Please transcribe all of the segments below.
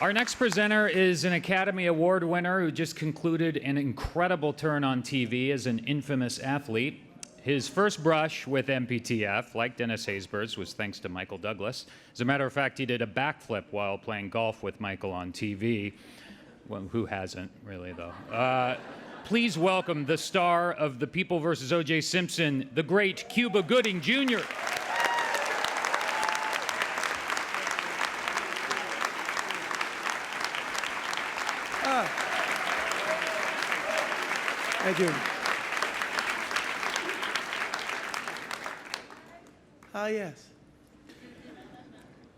Our next presenter is an Academy Award winner who just concluded an incredible turn on TV as an infamous athlete. His first brush with MPTF, like Dennis Haysbert's, was thanks to Michael Douglas. As a matter of fact, he did a backflip while playing golf with Michael on TV. Well, who hasn't, really, though? Please welcome the star of The People vs. O.J. Simpson, the great Cuba Gooding Jr. Thank you. Ah, yes.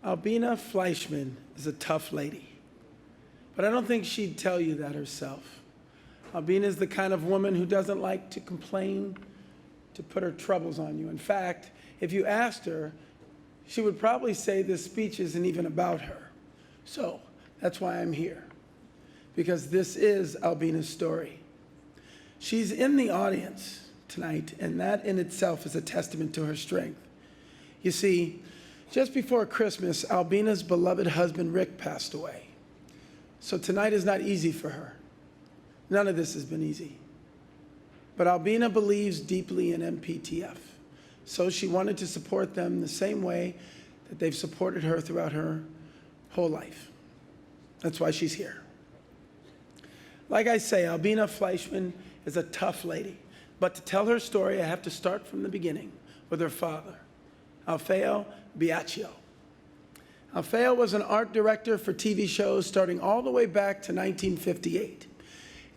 Albina Fleischman is a tough lady, but I don't think she'd tell you that herself. Albina is the kind of woman who doesn't like to complain, to put her troubles on you. In fact, if you asked her, she would probably say this speech isn't even about her. So that's why I'm here, because this is Albina's story. She's in the audience tonight, and that in itself is a testament to her strength. You see, just before Christmas, Albina's beloved husband, Rick, passed away. So tonight is not easy for her. None of this has been easy. But Albina believes deeply in MPTF, so she wanted to support them the same way that they've supported her throughout her whole life. That's why she's here. Like I say, Albina Fleischman is a tough lady. But to tell her story, I have to start from the beginning with her father, Alfeo Biacchio. Alfeo was an art director for TV shows starting all the way back to 1958.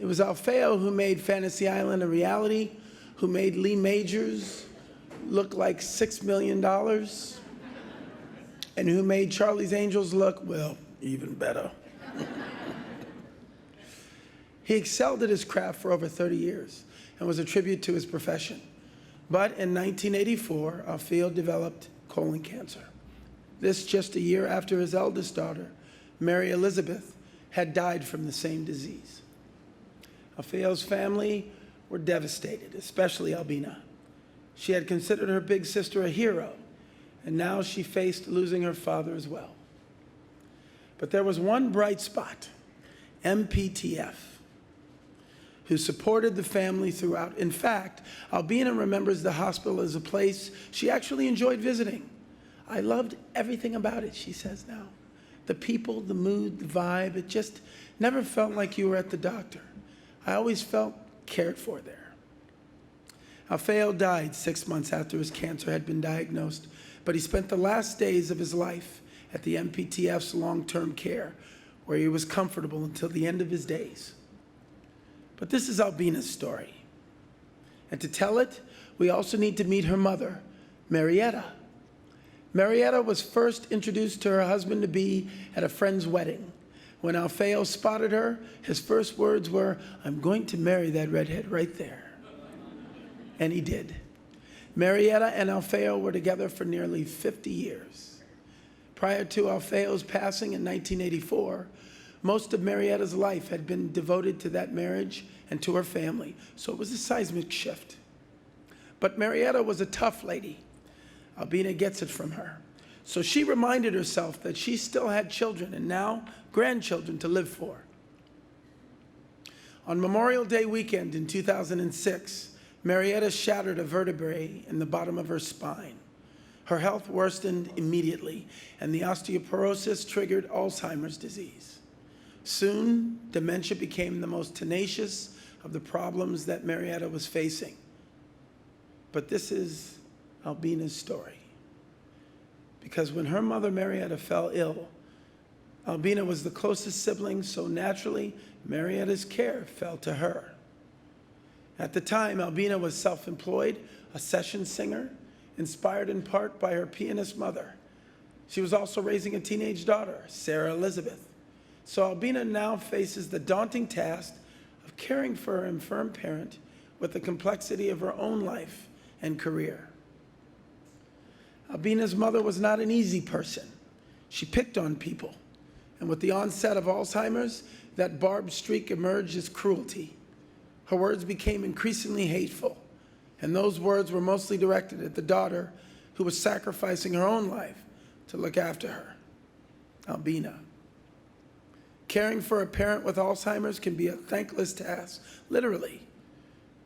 It was Alfeo who made Fantasy Island a reality, who made Lee Majors look like $6 million, and who made Charlie's Angels look, well, even better. He excelled at his craft for over 30 years and was a tribute to his profession. But in 1984, Alfeo developed colon cancer. This just a year after his eldest daughter, Mary Elizabeth, had died from the same disease. Alfeo's family were devastated, especially Albina. She had considered her big sister a hero, and now she faced losing her father as well. But there was one bright spot, MPTF, who supported the family throughout. In fact, Albina remembers the hospital as a place she actually enjoyed visiting. I loved everything about it, she says now. The people, the mood, the vibe, it just never felt like you were at the doctor. I always felt cared for there. Alfeo died 6 months after his cancer had been diagnosed, but he spent the last days of his life at the MPTF's long-term care, where he was comfortable until the end of his days. But this is Albina's story. And to tell it, we also need to meet her mother, Marietta. Marietta was first introduced to her husband-to-be at a friend's wedding. When Alfeo spotted her, his first words were, "I'm going to marry that redhead right there." And he did. Marietta and Alfeo were together for nearly 50 years. Prior to Alfeo's passing in 1984, most of Marietta's life had been devoted to that marriage and to her family, so it was a seismic shift. But Marietta was a tough lady. Albina gets it from her. So she reminded herself that she still had children and now grandchildren to live for. On Memorial Day weekend in 2006, Marietta shattered a vertebrae in the bottom of her spine. Her health worsened immediately, and the osteoporosis triggered Alzheimer's disease. Soon, dementia became the most tenacious of the problems that Marietta was facing. But this is Albina's story. Because when her mother, Marietta, fell ill, Albina was the closest sibling, so naturally, Marietta's care fell to her. At the time, Albina was self-employed, a session singer, inspired in part by her pianist mother. She was also raising a teenage daughter, Sarah Elizabeth. So Albina now faces the daunting task of caring for her infirm parent with the complexity of her own life and career. Albina's mother was not an easy person. She picked on people. And with the onset of Alzheimer's, that barbed streak emerged as cruelty. Her words became increasingly hateful, and those words were mostly directed at the daughter who was sacrificing her own life to look after her, Albina. Caring for a parent with Alzheimer's can be a thankless task, literally.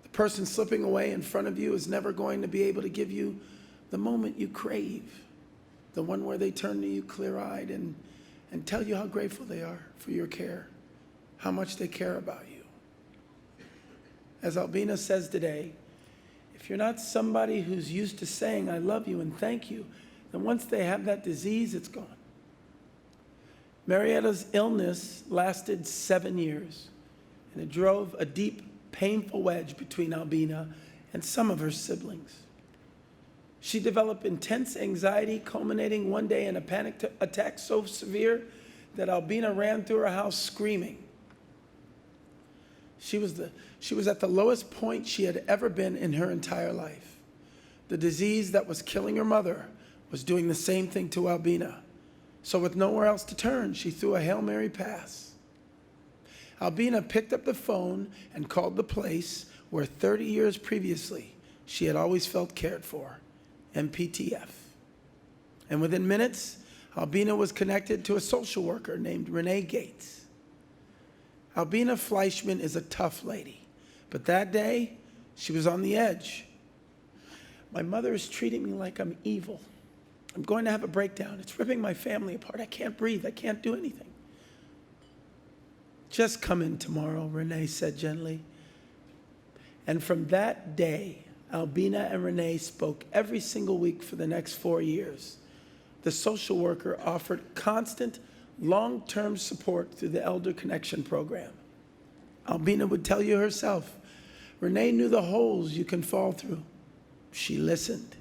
The person slipping away in front of you is never going to be able to give you the moment you crave, the one where they turn to you clear-eyed and tell you how grateful they are for your care, how much they care about you. As Albina says today, if you're not somebody who's used to saying, I love you and thank you, then once they have that disease, it's gone. Marietta's illness lasted 7 years, and it drove a deep, painful wedge between Albina and some of her siblings. She developed intense anxiety, culminating one day in a panic attack so severe that Albina ran through her house screaming. She was at the lowest point she had ever been in her entire life. The disease that was killing her mother was doing the same thing to Albina. So with nowhere else to turn, she threw a Hail Mary pass. Albina picked up the phone and called the place where 30 years previously she had always felt cared for, MPTF. And within minutes, Albina was connected to a social worker named Renee Gates. Albina Fleischman is a tough lady, but that day, she was on the edge. My mother is treating me like I'm evil. I'm going to have a breakdown. It's ripping my family apart. I can't breathe. I can't do anything. Just come in tomorrow, Renee said gently. And from that day, Albina and Renee spoke every single week for the next 4 years. The social worker offered constant, long-term support through the Elder Connection program. Albina would tell you herself, Renee knew the holes you can fall through. She listened.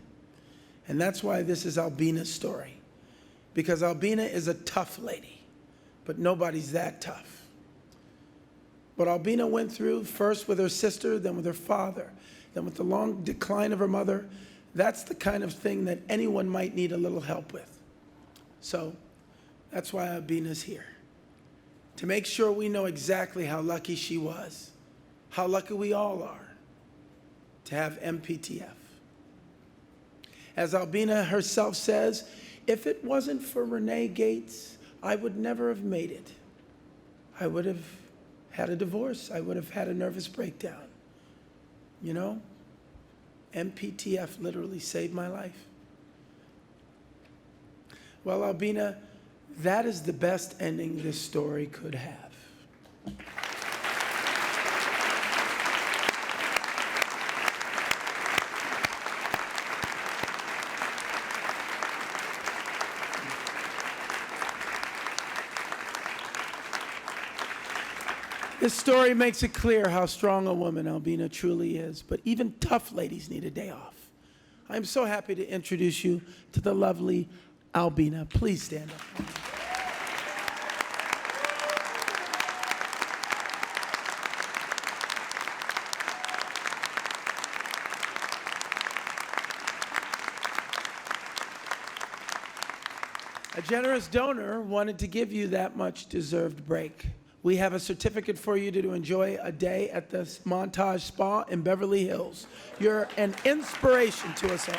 And that's why this is Albina's story. Because Albina is a tough lady, but nobody's that tough. What Albina went through, first with her sister, then with her father, then with the long decline of her mother, that's the kind of thing that anyone might need a little help with. So that's why Albina's here. To make sure we know exactly how lucky she was, how lucky we all are to have MPTF. As Albina herself says, if it wasn't for Renee Gates, I would never have made it. I would have had a divorce. I would have had a nervous breakdown. You know, MPTF literally saved my life. Well, Albina, that is the best ending this story could have. This story makes it clear how strong a woman Albina truly is, but even tough ladies need a day off. I'm so happy to introduce you to the lovely Albina. Please stand up. A generous donor wanted to give you that much deserved break. We have a certificate for you to enjoy a day at the Montage Spa in Beverly Hills. You're an inspiration to us all.